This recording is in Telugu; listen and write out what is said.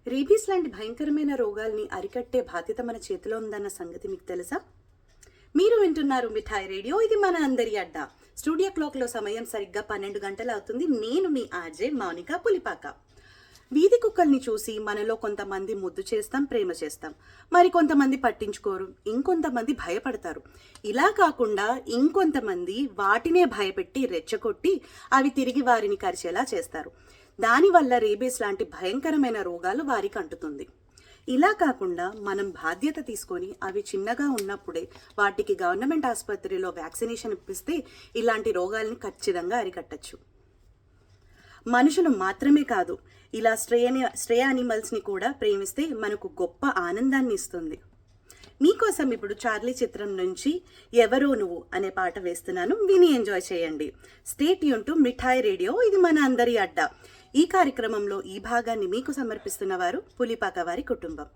రేబీస్ లాంటి భయంకరమైన రోగాల్ని అరికట్టే బాధ్యత మన చేతిలో ఉందన్న సంగతి మీకు తెలుసా? మీరు వింటున్నారు మిఠాయి రేడియో, ఇది మన అందరి అడ్డా. స్టూడియో క్లాక్లో సమయం సరిగ్గా 12 గంటలు అవుతుంది. నేను మీ ఆర్జే మౌనిక పులిపాక. వీధి కుక్కల్ని చూసి మనలో కొంతమంది ముద్దు చేస్తాం, ప్రేమ చేస్తాం. మరి కొంతమంది పట్టించుకోరు, ఇంకొంతమంది భయపడతారు. ఇలా కాకుండా ఇంకొంతమంది వాటినే భయపెట్టి రెచ్చగొట్టి అవి తిరిగి వారిని కరిచేలా చేస్తారు. దానివల్ల రేబీస్ లాంటి భయంకరమైన రోగాలు వారికి అంటుతుంది. ఇలా కాకుండా మనం బాధ్యత తీసుకొని అవి చిన్నగా ఉన్నప్పుడే వాటికి గవర్నమెంట్ ఆసుపత్రిలో వ్యాక్సినేషన్ ఇప్పిస్తే ఇలాంటి రోగాల్ని ఖచ్చితంగా అరికట్టచ్చు. మనుషులు మాత్రమే కాదు, ఇలా స్ట్రే యానిమల్స్ని కూడా ప్రేమిస్తే మనకు గొప్ప ఆనందాన్ని ఇస్తుంది. మీకోసం ఇప్పుడు చార్లీ చిత్రం నుంచి ఎవరో నువ్వు అనే పాట వేస్తున్నాను, విని ఎంజాయ్ చేయండి. Stay tune to mithai radio, ఇది మన అందరి అడ్డా. ఈ కార్యక్రమంలో ఈ భాగాన్ని మీకు సమర్పిస్తున్న వారు పులిపాక వారి కుటుంబం.